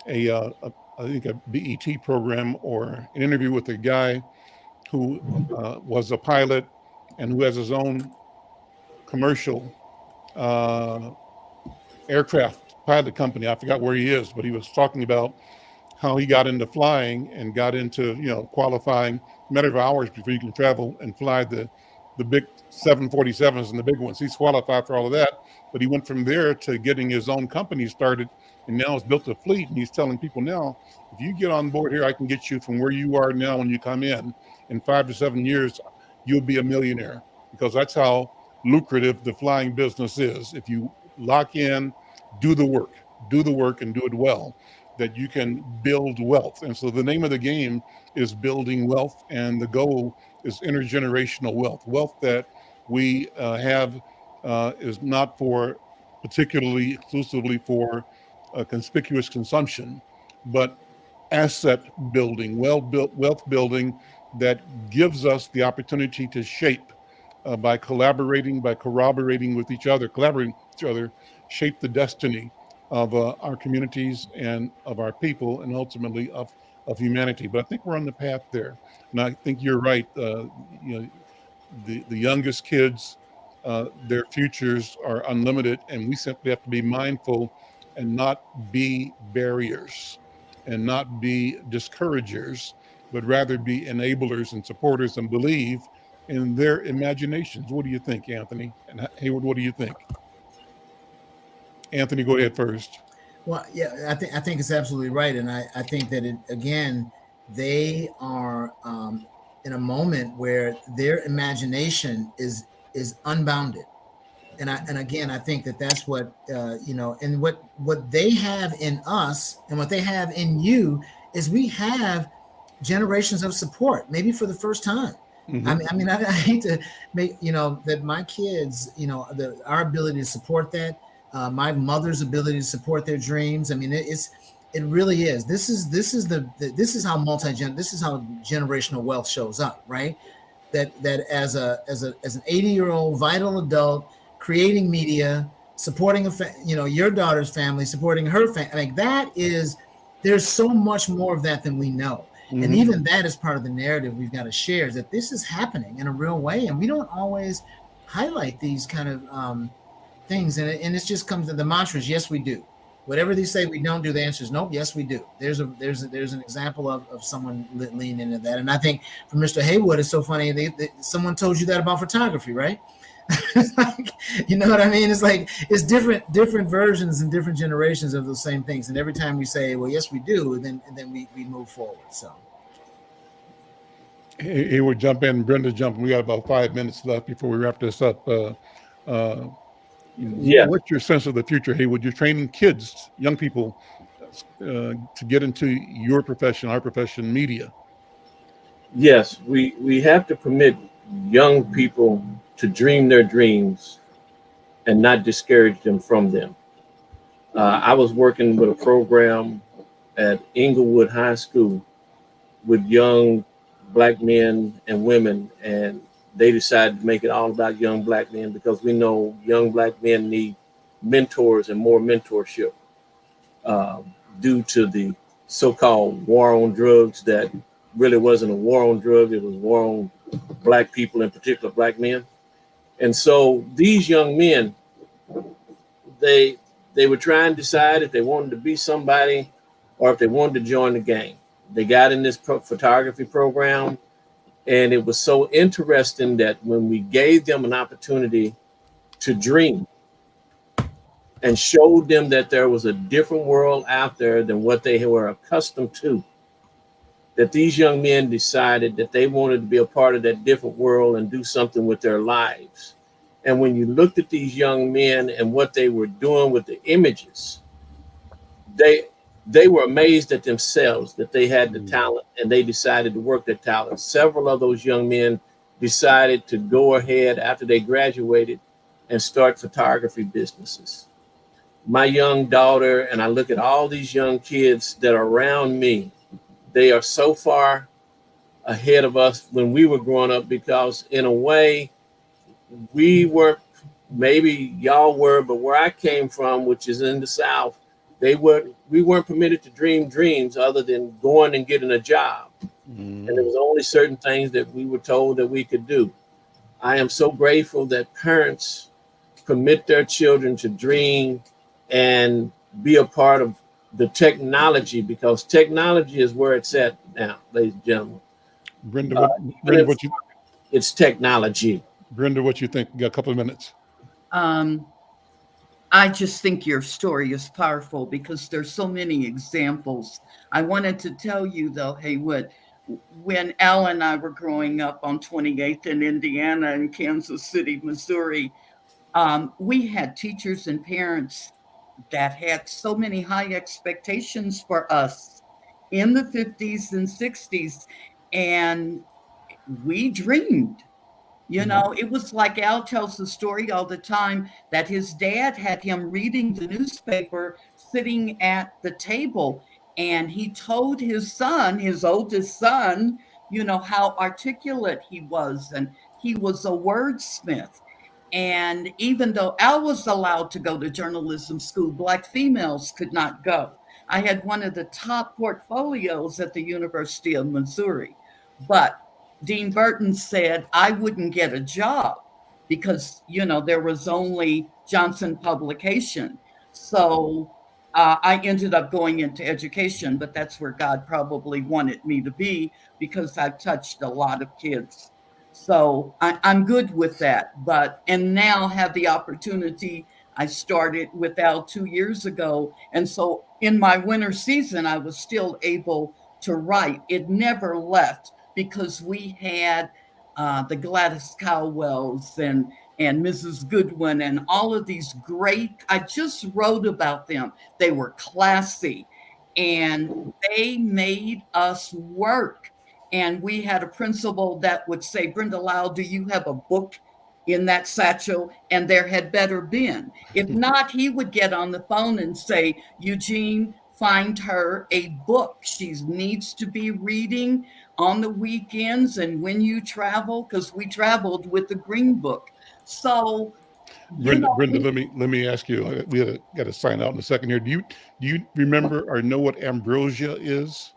think a BET program or an interview with a guy who was a pilot and who has his own commercial aircraft pilot company. I forgot where he is, but he was talking about how he got into flying and got into qualifying a matter of hours before you can travel and fly the big 747s and the big ones. He's qualified for all of that, but he went from there to getting his own company started, and now has built a fleet. And he's telling people now, if you get on board here, I can get you from where you are now when you come in 5 to 7 years, you'll be a millionaire, because that's how lucrative the flying business is. If you lock in, do the work and do it well, that you can build wealth. And so the name of the game is building wealth, and the goal is intergenerational wealth that we have is not for particularly exclusively for conspicuous consumption, but asset building, wealth building that gives us the opportunity to shape by collaborating, by corroborating with each other, shape the destiny of our communities and of our people, and ultimately of humanity. But I think we're on the path there, and I think you're right. The youngest kids, their futures are unlimited, and we simply have to be mindful and not be barriers and not be discouragers, but rather be enablers and supporters and believe in their imaginations. What do you think, Anthony? And Hayward, what do you think? Anthony, go ahead first. Well, yeah, I think it's absolutely right. And I think that they are in a moment where their imagination is unbounded. And again, I think that's what, and what they have in us and what they have in you is we have generations of support, maybe for the first time. Mm-hmm. I hate to make, that my kids, our ability to support that, my mother's ability to support their dreams. I mean, It really is. This is how this is how generational wealth shows up, right? That as an 80-year-old vital adult creating media, supporting your daughter's family, supporting her family, like that is, there's so much more of that than we know. And even that is part of the narrative we've got to share, is that this is happening in a real way, and we don't always highlight these kind of things. And it just comes to the mantras. Yes, we do. Whatever they say we don't do, the answer is nope. Yes, we do. There's an example of someone leaning into that. And I think for Mr. Haywood, it's so funny. Someone told you that about photography, right? It's like, you know what I mean? It's like, it's different versions and different generations of those same things. And every time we say, well, yes, we do, then we move forward. So. He would jump in, Brenda jump in. We got about 5 minutes left before we wrap this up. Yeah. What's your sense of the future, Haywood? You're training kids, young people, to get into your profession, our profession, media. Yes, we have to permit young people to dream their dreams and not discourage them from them. I was working with a program at Inglewood High School with young Black men and women, and they decided to make it all about young Black men, because we know young Black men need mentors and more mentorship due to the so-called war on drugs that really wasn't a war on drugs. It was war on Black people, in particular Black men. And so these young men, they were trying to decide if they wanted to be somebody or if they wanted to join the gang. They got in this photography program, and it was so interesting that when we gave them an opportunity to dream and showed them that there was a different world out there than what they were accustomed to, that these young men decided that they wanted to be a part of that different world and do something with their lives. And when you looked at these young men and what they were doing with the images, they were amazed at themselves that they had the talent, and they decided to work their talent. Several of those young men decided to go ahead after they graduated and start photography businesses. My young daughter, and I look at all these young kids that are around me, they are so far ahead of us when we were growing up, because in a way, we weren't, maybe y'all were, but where I came from, which is in the South, we weren't permitted to dream dreams other than going and getting a job. And there was only certain things that we were told that we could do. I am so grateful that parents permit their children to dream and be a part of the technology, because technology is where it's at now, ladies and gentlemen. Brenda, it's technology. Brenda, what you think? You got a couple of minutes. I just think your story is powerful because there's so many examples. I wanted to tell you though, Haywood, when Al and I were growing up on 28th in Indiana and Kansas City, Missouri, we had teachers and parents that had so many high expectations for us in the 50s and 60s. And we dreamed. You know, it was like Al tells the story all the time that his dad had him reading the newspaper sitting at the table. And he told his son, his oldest son, you know, how articulate he was. And he was a wordsmith. And even though Al was allowed to go to journalism school, Black females could not go. I had one of the top portfolios at the University of Missouri. But Dean Burton said I wouldn't get a job because, you know, there was only Johnson Publication. So I ended up going into education, but that's where God probably wanted me to be because I've touched a lot of kids. So I'm good with that. And now have the opportunity. I started with Al 2 years ago. And so in my winter season, I was still able to write. It never left, because we had the Gladys Cowells and Mrs. Goodwin and all of these great, I just wrote about them. They were classy and they made us work. And we had a principal that would say, Brenda Lau, do you have a book in that satchel? And there had better been. If not, he would get on the phone and say, Eugene, find her a book. She needs to be reading on the weekends and when you travel, because we traveled with the Green Book. So, Brenda, let me ask you. We got to sign out in a second here. Do you remember or know what ambrosia is?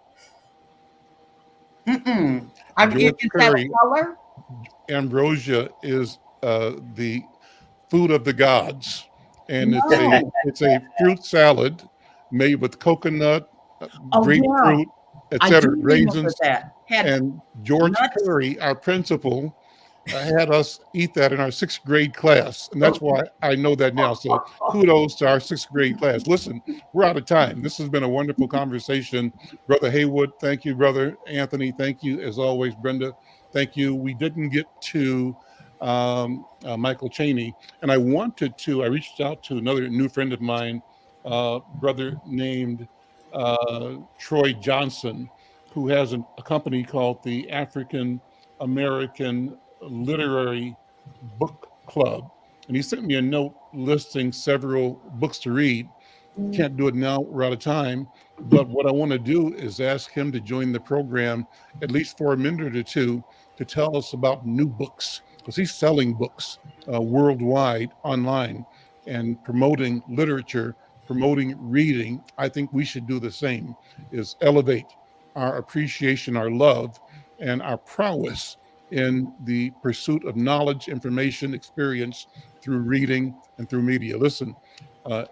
Is George that a Curry. color? Ambrosia is the food of the gods, and No. it's a fruit salad made with coconut, Oh, yeah. grapefruit, I do etc., remember raisins. that. Had And George nuts. Curry, our principal, had us eat that in our 6th grade class, and that's why I know that now. So kudos to our 6th grade class. Listen, we're out of time. This has been a wonderful conversation. Brother Haywood, thank you. Brother Anthony, thank you. As always, Brenda, thank you. We didn't get to Michael Chaney, and I reached out to another new friend of mine, brother named Troy Johnson, who has a company called the African American Literary Book Club. And he sent me a note listing several books to read. Can't do it now, we're out of time. But what I want to do is ask him to join the program at least for a minute or two to tell us about new books, because he's selling books worldwide online and promoting literature, promoting reading. I think we should do the same, is elevate our appreciation, our love, and our prowess in the pursuit of knowledge, information, experience through reading and through media. Listen,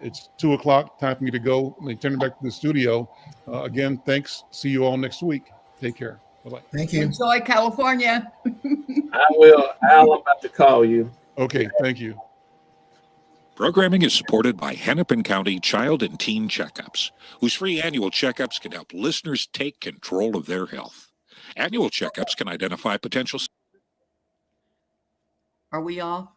it's 2:00, time for me to go. Let me turn it back to the studio. Again, thanks. See you all next week. Take care. Bye-bye. Thank you. Enjoy California. I will. Al, I'm about to call you. Okay, thank you. Programming is supported by Hennepin County Child and Teen Checkups, whose free annual checkups can help listeners take control of their health. Annual checkups can identify potential. Are we off?